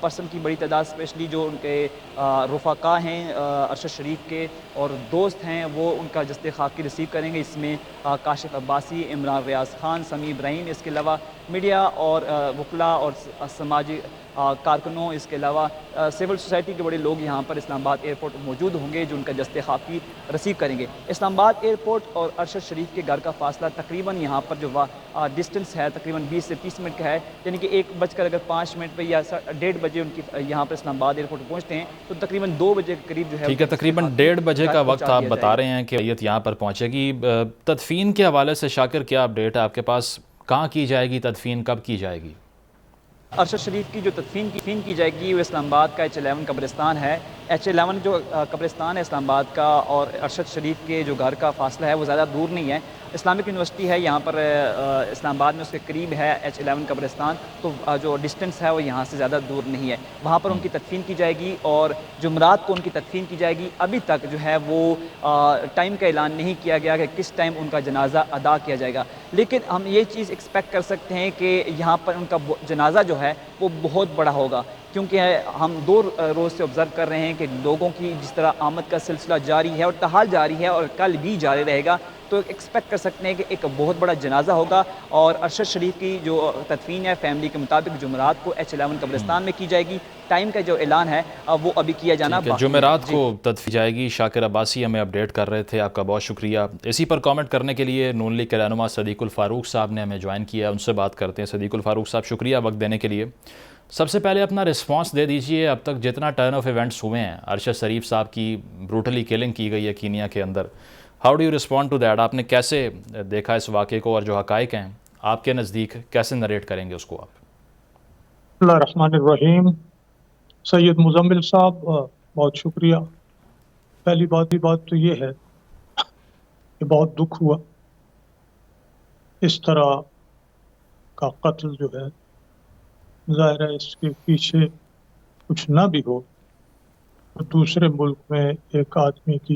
Person کی بڑی تعداد اسپیشلی جو ان کے رفقا ہیں ارشد شریف کے اور دوست ہیں وہ ان کا جسد خاکی ریسیو کریں گے. اس میں کاشف عباسی, عمران ریاض خان, سمیع ابراہیم, اس کے علاوہ میڈیا اور وکلاء اور سماجی کارکنوں, اس کے علاوہ سول سوسائٹی کے بڑے لوگ یہاں پر اسلام آباد ایئرپورٹ موجود ہوں گے جو ان کا جسد خاکی ریسیو کریں گے. اسلام آباد ایئرپورٹ اور ارشد شریف کے گھر کا فاصلہ تقریباً یہاں پر جو ڈسٹنس ہے تقریباً 20 سے 30 منٹ کا ہے, یعنی کہ 1:05 پہ یا 1:30 بجے ان کی یہاں پر اسلام آباد ایئرپورٹ پہنچتے ہیں تو تقریباً 2 بجے کے قریب جو ہے ٹھیک ہے, تقریباً 1:30 بجے کا وقت آپ بتا رہے ہیں کہ میت یہاں پر پہنچے گی. تدفین کے حوالے سے شاکر کیا اپڈیٹ ہے آپ کے پاس؟ کہاں کی جائے گی تدفین, کب کی جائے گی؟ ارشد شریف کی جو تدفین کی جائے گی وہ اسلام آباد کا H11 قبرستان ہے. H11 جو قبرستان ہے اسلام آباد کا اور ارشد شریف کے جو گھر کا فاصلہ ہے وہ زیادہ دور نہیں ہے. اسلامک یونیورسٹی ہے یہاں پر اسلام آباد میں, اس کے قریب ہے H11 قبرستان, تو جو ڈسٹنس ہے وہ یہاں سے زیادہ دور نہیں ہے. وہاں پر ان کی تدفین کی جائے گی اور جمعرات کو ان کی تدفین کی جائے گی. ابھی تک جو ہے وہ ٹائم کا اعلان نہیں کیا گیا کہ کس ٹائم ان کا جنازہ ادا کیا جائے گا, لیکن ہم یہ چیز ایکسپیکٹ کر سکتے ہیں کہ یہاں پر ان کا جنازہ جو ہے وہ بہت بڑا ہوگا, کیونکہ ہم 2 روز سے آبزرو کر رہے ہیں کہ لوگوں کی جس طرح آمد کا سلسلہ جاری ہے اور تاحال جاری ہے اور کل بھی جاری رہے گا, تو ایکسپیکٹ کر سکتے ہیں کہ ایک بہت بڑا جنازہ ہوگا. اور ارشد شریف کی جو تدفین ہے فیملی کے مطابق جمعرات کو H11 قبرستان میں کی جائے گی. ٹائم کا جو اعلان ہے وہ ابھی کیا جانا باقی ہے. جمعرات کو تدفین جائے گی. شاکر عباسی ہمیں اپڈیٹ کر رہے تھے, آپ کا بہت شکریہ. اسی پر کامنٹ کرنے کے لیے نون لیگ کے رہنما صدیق الفاروق صاحب نے ہمیں جوائن کیا, ان سے بات کرتے ہیں. صدیق الفاروق صاحب شکریہ وقت دینے کے لیے. سب سے پہلے اپنا رسپانس دے دیجئے, اب تک جتنا ٹرن آف ایونٹس ہوئے ہیں, ارشد شریف صاحب کی بروٹلی کلنگ کی گئی ہے کینیا کے اندر, how do you respond to that? آپ نے کیسے دیکھا اس واقعے کو, اور جو حقائق ہیں آپ کے نزدیک کیسے نریٹ کریں گے اس کو آپ؟ اللہ الرحمن الرحیم. سید مزمل صاحب بہت شکریہ. پہلی بات تو یہ ہے کہ بہت دکھ ہوا اس طرح کا قتل جو ہے. ظاہر ہے اس کے پیچھے کچھ نہ بھی ہو تو دوسرے ملک میں ایک آدمی کی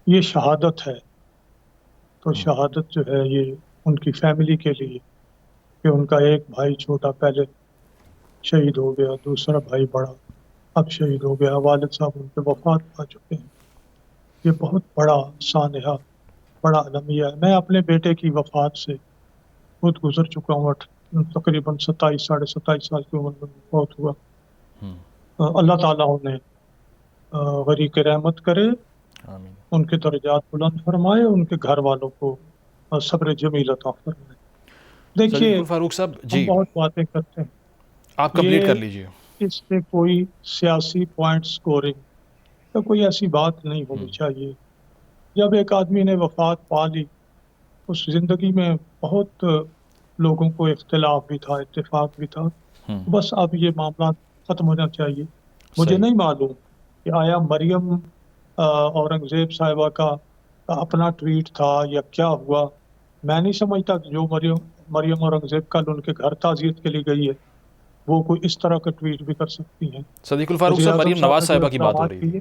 یہ شہادت ہے, تو شہادت جو ہے یہ ان کی فیملی کے لیے کہ ان کا ایک بھائی چھوٹا پہلے شہید ہو گیا, دوسرا بھائی بڑا اب شہید ہو گیا, والد صاحب ان کے وفات پا چکے ہیں. یہ بہت بڑا سانحہ, بڑا المیہ ہے. میں اپنے بیٹے کی وفات سے خود گزر چکا ہوں. تقریباً 27 سال کی عمر میں بہت ہوا. اللہ تعالیٰ انہیں غریق رحمت کرے, ان کے درجات بلند فرمائے, ان کے گھر والوں کو صبر جمیل عطا فرمائے. دیکھیے صدیق الفاروق صاحب ہم بہت باتیں کرتے ہیں, آپ کمپلیٹ کر لیجئے. اس سے کوئی سیاسی پوائنٹ سکورنگ یا کوئی ایسی بات نہیں ہونی چاہیے. جب ایک آدمی نے وفات پا لی, اس زندگی میں بہت لوگوں کو اختلاف بھی تھا, اتفاق بھی تھا, بس اب یہ معاملات ختم ہونا چاہیے. مجھے نہیں معلوم کہ آیا مریم اورنگزیب صاحبہ کا اپنا ٹویٹ تھا یا کیا ہوا. میں نہیں سمجھتا کہ جو مریم اورنگزیب کل ان کے گھر تعزیت کے لیے گئی ہے وہ کوئی اس طرح کا ٹویٹ بھی کر سکتی ہیں. صدیق الفاروق صاحب مریم نواز صاحبہ کی بات ہو رہی تھی.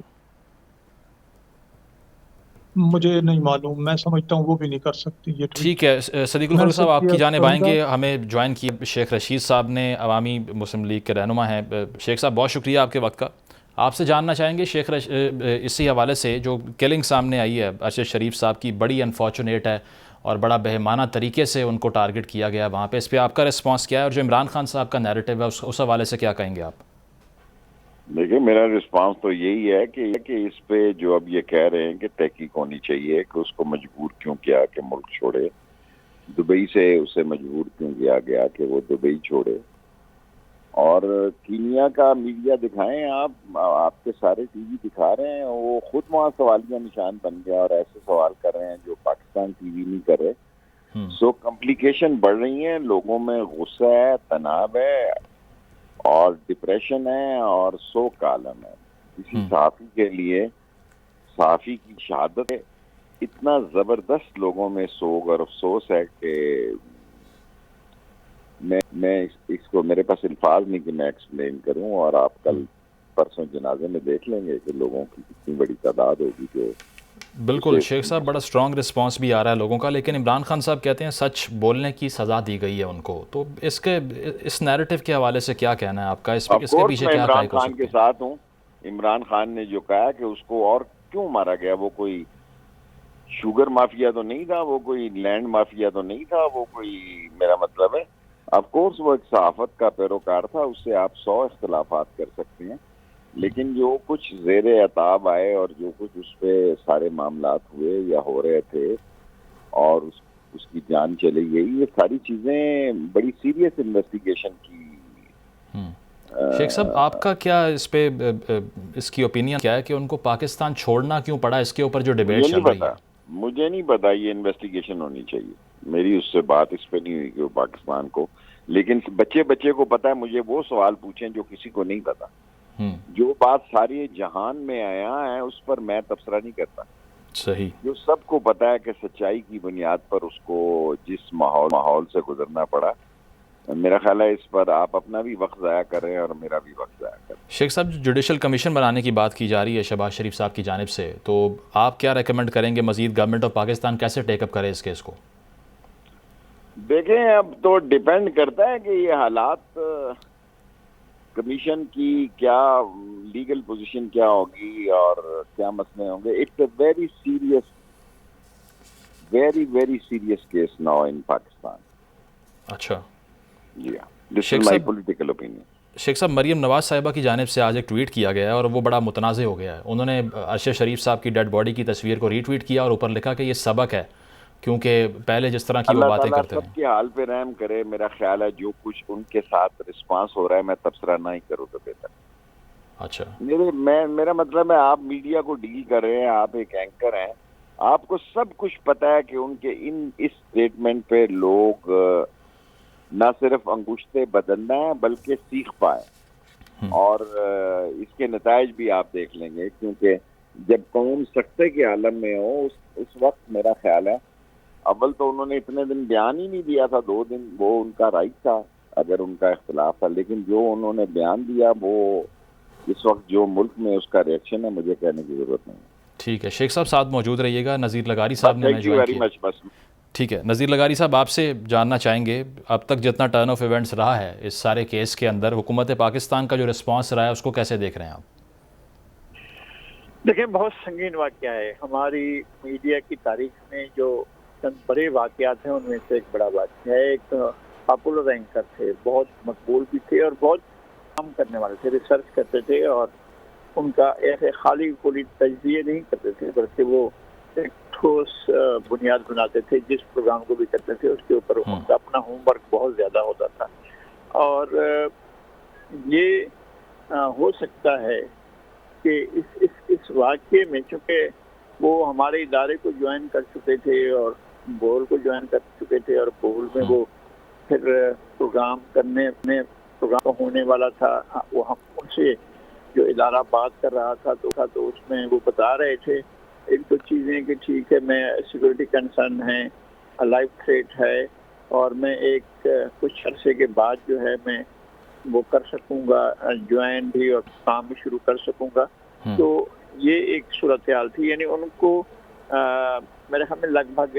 مجھے نہیں معلوم, میں سمجھتا ہوں وہ بھی نہیں کر سکتی یہ ٹویٹ. ٹھیک ہے صدیق الفاروق صاحب, آپ کی جانب آئیں گے. ہمیں جوائن کیا شیخ رشید صاحب نے, عوامی مسلم لیگ کے رہنما ہیں. شیخ صاحب بہت شکریہ آپ کے وقت کا. آپ سے جاننا چاہیں گے شیخ اسی حوالے سے جو کلنگ سامنے آئی ہے ارشد شریف صاحب کی, بڑی انفارچونیٹ ہے اور بڑا بہیمانہ طریقے سے ان کو ٹارگٹ کیا گیا وہاں پہ, اس پہ آپ کا رسپانس کیا ہے؟ اور جو عمران خان صاحب کا نیریٹو ہے اس حوالے سے کیا کہیں گے آپ؟ دیکھیں میرا رسپانس تو یہی ہے کہ اس پہ جو اب یہ کہہ رہے ہیں کہ تحقیق ہونی چاہیے کہ اس کو مجبور کیوں کیا کہ ملک چھوڑے, دبئی سے اسے مجبور کیوں کیا گیا کہ وہ دبئی چھوڑے. اور کینیا کا میڈیا دکھائیں آپ کے سارے ٹی وی دکھا رہے ہیں, وہ خود وہاں سوالیہ نشان بن گیا اور ایسے سوال کر رہے ہیں جو پاکستان ٹی وی نہیں کر رہے. سو کمپلیکیشن بڑھ رہی ہیں, لوگوں میں غصہ ہے, تناؤ ہے اور ڈپریشن ہے اور سوگ کا عالم ہے. کسی صحافی کے لیے صحافی کی شہادت ہے, اتنا زبردست لوگوں میں سوگ اور افسوس ہے کہ میں اس کو میرے پاس الفاظ نہیں کہ میں ایکسپلین کروں. اور آپ کل پرسوں جنازے میں دیکھ لیں گے کہ لوگوں کی کتنی بڑی تعداد ہوگی جو بالکل شیخ صاحب، بڑا اسٹرانگ رسپانس بھی آ رہا ہے لوگوں کا، لیکن عمران خان صاحب کہتے ہیں سچ بولنے کی سزا دی گئی ہے ان کو، تو اس نیریٹو کے حوالے سے کیا کہنا ہے آپ کا؟ اس آف کے کورس پیچھے میں کیا عمران حقائق ہو خان سکتے کے ہیں؟ ساتھ ہوں. عمران خان نے جو کہا کہ اس کو اور کیوں مارا گیا، وہ کوئی شوگر مافیا تو نہیں تھا، وہ کوئی لینڈ مافیا تو نہیں تھا، وہ کوئی، میرا مطلب ہے آف کورس وہ ایک صحافت کا پیروکار تھا، اس سے آپ 100 اختلافات کر سکتے ہیں، لیکن جو کچھ زیر عتاب آئے اور جو کچھ اس پہ سارے معاملات ہوئے یا ہو رہے تھے اور اس کی جان چلی گئی، یہ ساری چیزیں بڑی سیریس انویسٹیگیشن کی. شیخ صاحب، آپ کا کیا اس پہ اس کی اوپینین کیا ہے کہ ان کو پاکستان چھوڑنا کیوں پڑا؟ اس کے اوپر جو ڈیبیٹ چل رہی ہے. مجھے نہیں پتا، یہ انویسٹیگیشن ہونی چاہیے. میری اس سے بات اس پہ نہیں ہوئی کہ وہ پاکستان کو، لیکن بچے کو پتا ہے. مجھے وہ سوال پوچھیں جو کسی کو نہیں پتا. جو بات ساری جہان میں آیا ہے اس پر میں تبصرہ نہیں کرتا. صحیح. جو سب کو پتا ہے کہ سچائی کی بنیاد پر اس کو جس ماحول سے گزرنا پڑا، میرا خیال ہے اس پر آپ اپنا بھی وقت ضائع کر رہے ہیں اور میرا بھی وقت ضائع کر رہے ہیں. شیخ صاحب، جو جوڈیشل کمیشن بنانے کی بات کی جا رہی ہے شہباز شریف صاحب کی جانب سے، تو آپ کیا ریکمینڈ کریں گے مزید گورنمنٹ آف پاکستان کیسے ٹیک اپ کرے اس کیس کو؟ دیکھیں، اب تو ڈیپینڈ کرتا ہے کہ یہ حالات، کمیشن کی کیا لیگل پوزیشن کیا ہوگی اور کیا مسئلے ہوں گے. It's a very serious case now in Pakistan. اچھا جی ہاں، دس از مائی پولیٹیکل اوپینین. شیخ صاحب، مریم نواز صاحبہ کی جانب سے آج ایک ٹویٹ کیا گیا ہے اور وہ بڑا متنازع ہو گیا ہے. انہوں نے ارشد شریف صاحب کی ڈیڈ باڈی کی تصویر کو ری ٹویٹ کیا اور اوپر لکھا کہ یہ سبق ہے، کیونکہ پہلے جس طرح کی وہ باتیں کرتے اللہ تعالیٰ سب کے حال پہ رحم کرے. میرا خیال ہے جو کچھ ان کے ساتھ رسپانس ہو رہا ہے میں تبصرہ نہ ہی کروں تو بہتر. اچھا. میرا مطلب ہے آپ میڈیا کو ڈیل کر رہے ہیں، آپ ایک اینکر ہیں، آپ کو سب کچھ پتا ہے کہ ان کے اس اسٹیٹمنٹ پہ لوگ نہ صرف انگشتے بدلنا ہے بلکہ سیکھ پائے، اور اس کے نتائج بھی آپ دیکھ لیں گے. کیونکہ جب قوم سکتے کے عالم میں ہو اس وقت میرا خیال ہے، اول تو انہوں نے اتنے دن بیان ہی نہیں دیا تھا، 2 دن، وہ ان کا رائٹ تھا اگر ان کا اختلاف تھا، لیکن جو انہوں نے بیان دیا وہ اس وقت جو ملک میں اس کا ریئیکشن ہے، مجھے کہنے کی ضرورت نہیں ہے. ٹھیک ہے شیخ صاحب، ساتھ موجود رہیے گا. نذیر لغاری صاحب نے ہمیں جوائن کیا. بس ٹھیک ہے نذیر لغاری صاحب، آپ سے جاننا چاہیں گے اب تک جتنا ٹرن آف ایونٹس رہا ہے اس سارے کیس کے اندر، حکومت پاکستان کا جو رسپانس رہا ہے اس کو کیسے دیکھ رہے ہیں آپ؟ دیکھیں، بہت سنگین واقعہ ہے. ہماری میڈیا کی تاریخ میں جو چند بڑے واقعات ہیں ان میں سے ایک بڑا واقعہ ہے. ایک پاپولر اینکر تھے، بہت مقبول بھی تھے اور بہت کام کرنے والے تھے، ریسرچ کرتے تھے اور ان کا ایسے خالی کوئی تجزیے نہیں کرتے تھے بلکہ وہ ایک ٹھوس بنیاد بناتے تھے. جس پروگرام کو بھی کرتے تھے اس کے اوپر ان کا اپنا ہوم ورک بہت زیادہ ہوتا تھا. اور یہ ہو سکتا ہے کہ اس واقعے میں چونکہ وہ ہمارے ادارے کو جوائن کر چکے تھے اور بول کو جوائن کر چکے تھے اور بول میں وہ پھر پروگرام کرنے میں پروگرام ہونے والا تھا، وہ ہم ان سے جو ادارہ بات کر رہا تھا تو اس میں وہ بتا رہے تھے ایک دو چیزیں کہ ٹھیک ہے، میں سیکورٹی کنسرن ہے، لائف تھریٹ ہے اور میں ایک کچھ عرصے کے بعد جو ہے میں وہ کر سکوں گا جوائن بھی اور کام بھی شروع کر سکوں گا. تو یہ ایک صورتحال تھی. یعنی ان کو میرے خیال میں لگ بھگ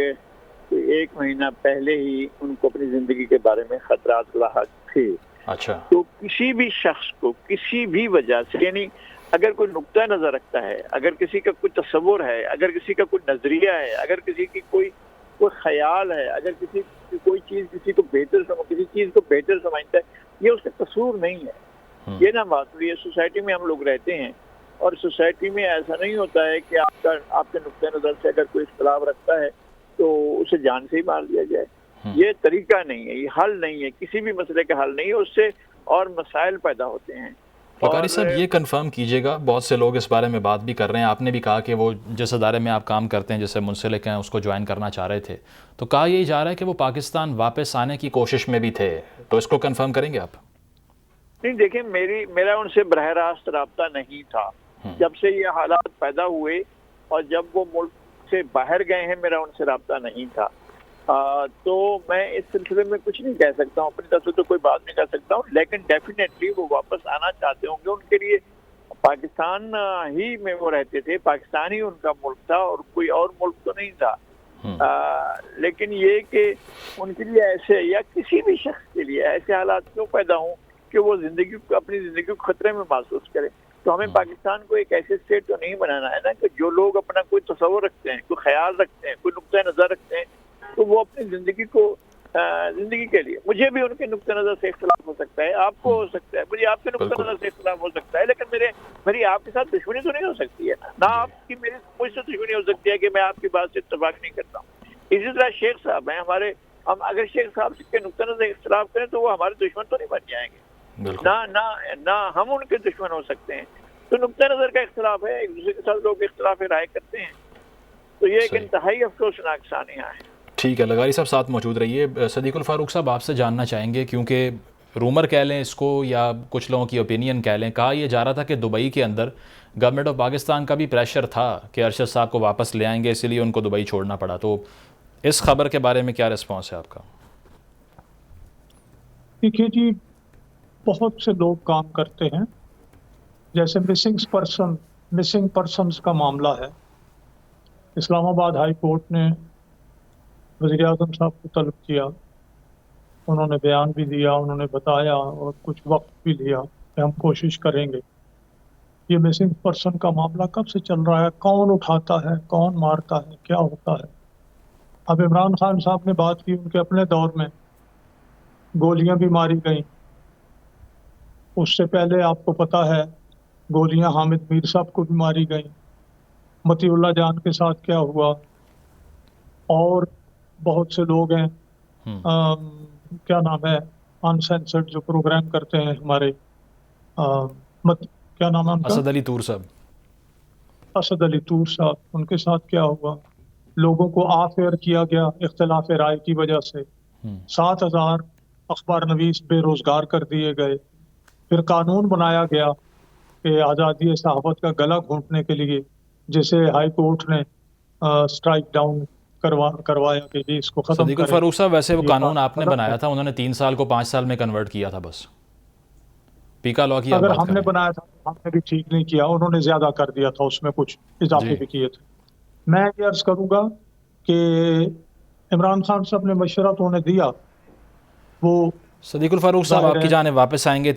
1 مہینہ پہلے ہی ان کو اپنی زندگی کے بارے میں خطرات لاحق تھے. اچھا. تو کسی بھی شخص کو کسی بھی وجہ سے، یعنی اگر کوئی نقطہ نظر رکھتا ہے، اگر کسی کا کوئی تصور ہے، اگر کسی کا کوئی نظریہ ہے، اگر کسی کی کوئی خیال ہے، اگر کسی کی کوئی چیز کسی چیز کو بہتر سمجھتا ہے، یہ اس کا قصور نہیں ہے. یہ نہ بات ہوئی ہے. سوسائٹی میں ہم لوگ رہتے ہیں اور سوسائٹی میں ایسا نہیں ہوتا ہے کہ آپ کے نقطہ نظر سے اگر کوئی اختلاف رکھتا ہے تو اسے جان سے ہی مار دیا جائے. یہ طریقہ نہیں ہے، یہ حل نہیں ہے، کسی بھی مسئلے کا حل نہیں ہے. اس سے اور مسائل پیدا ہوتے ہیں. لغاری صاحب، یہ کنفرم کیجیے گا، بہت سے لوگ اس بارے میں بات بھی کر رہے ہیں، آپ نے بھی کہا کہ وہ جس ادارے میں آپ کام کرتے ہیں جس سے منسلک ہیں اس کو جوائن کرنا چاہ رہے تھے، تو کہا یہی جا رہا ہے کہ وہ پاکستان واپس آنے کی کوشش میں بھی تھے، تو اس کو کنفرم کریں گے آپ؟ نہیں، دیکھیں، میرا ان سے براہ راست رابطہ نہیں تھا. جب سے یہ حالات پیدا ہوئے اور جب وہ ملک سے باہر گئے ہیں میرا ان سے رابطہ نہیں تھا. تو میں اس سلسلے میں کچھ نہیں کہہ سکتا ہوں، اپنی طرف سے تو کوئی بات نہیں کر سکتا ہوں. لیکن ڈیفینیٹلی وہ واپس آنا چاہتے ہوں گے. ان کے لیے پاکستان ہی میں وہ رہتے تھے، پاکستان ہی ان کا ملک تھا اور کوئی اور ملک تو نہیں تھا. لیکن یہ کہ ان کے لیے ایسے یا کسی بھی شخص کے لیے ایسے حالات کیوں پیدا ہوں کہ وہ اپنی زندگی کو خطرے میں محسوس کرے. تو ہمیں پاکستان کو ایک ایسے اسٹیٹ تو نہیں بنانا ہے نا کہ جو لوگ اپنا کوئی تصور رکھتے ہیں، کوئی خیال رکھتے ہیں، کوئی نقطۂ نظر رکھتے ہیں، تو وہ اپنی زندگی کے لیے، مجھے بھی ان کے نقطۂ نظر سے اختلاف ہو سکتا ہے، آپ کو ہو سکتا ہے، مجھے آپ کے نقطۂ نظر سے اختلاف ہو سکتا ہے، لیکن میری آپ کے ساتھ دشمنی تو نہیں ہو سکتی ہے نہ آپ کی مجھ سے دشمنی ہو سکتی ہے کہ میں آپ کی بات سے اتفاق نہیں کرتا ہوں. اسی طرح شیخ صاحب ہیں ہم اگر شیخ صاحب کے نقطۂ نظر اختلاف کریں تو وہ ہمارے دشمن تو نہیں بن جائیں گے، نہ ہم ان کے دشمن ہو سکتے ہیں. تو نقطۂ نظر کا اختلاف ہے، ایک دوسرے کے ساتھ لوگ اختلاف رائے کرتے ہیں، تو یہ ایک انتہائی افسوسناک سانحہ ہے. ٹھیک ہے، لغاری صاحب ساتھ موجود رہیے. صدیق الفاروق صاحب آپ سے جاننا چاہیں گے، کیونکہ رومر کہہ لیں اس کو یا کچھ لوگوں کی اوپینین کہہ لیں، کہا یہ جا رہا تھا کہ دبئی کے اندر گورنمنٹ آف پاکستان کا بھی پریشر تھا کہ ارشد صاحب کو واپس لے آئیں گے، اسی لیے ان کو دبئی چھوڑنا پڑا. تو اس خبر کے بارے میں کیا رسپانس ہے آپ کا؟ دیکھیے جی، بہت سے لوگ کام کرتے ہیں، جیسے مسنگ پرسنز کا معاملہ ہے. اسلام آباد ہائی کورٹ نے وزیر اعظم صاحب کو طلب کیا، انہوں نے بیان بھی دیا، انہوں نے بتایا اور کچھ وقت بھی لیا کہ ہم کوشش کریں گے. یہ مسنگ پرسن کا معاملہ کب سے چل رہا ہے، کون اٹھاتا ہے، کون مارتا ہے، کیا ہوتا ہے. اب عمران خان صاحب نے بات کی، ان کے اپنے دور میں گولیاں بھی ماری گئیں. اس سے پہلے آپ کو پتہ ہے گولیاں حامد میر صاحب کو بھی ماری گئیں. مطیع اللہ جان کے ساتھ کیا ہوا، اور بہت سے لوگ ہیں کیا نام ہے انسینسرڈ جو پروگرام کرتے ہیں ہمارے کیا نام ہے ان کا، اسد علی طور صاحب. اسد علی طور صاحب، ان کے ساتھ کیا ہوا. لوگوں کو آف ایئر کیا گیا اختلاف رائے کی وجہ سے. 7,000 اخبار نویس بے روزگار کر دیے گئے. پھر قانون بنایا گیا کہ آزادی صحافت کا گلا گھونٹنے کے لیے، جسے ہائی کورٹ نے اسٹرائک ڈاؤن کروایا کہ جی اس کو ختم صدیق کریں. الفاروق صاحب، ویسے وہ یہ قانون آپ نے غلط بنایا ہے. تھا، انہوں نے 3 سال کو 5 سال میں کنورٹ کیا تھا. بس پیکا لا کی آپ اگر بات ہم نے کریں. بنایا تھا ہم نے بھی ٹھیک نہیں کیا، انہوں نے زیادہ کر دیا تھا، اس میں کچھ اضافے بھی کیے تھے. میں یہ عرض کروں گا کہ عمران خان صاحب نے مشورہ تو انہیں دیا، وہ صدیق الفاروق صاحب ظاہر آپ کی ہے جانب واپس آئیں گے.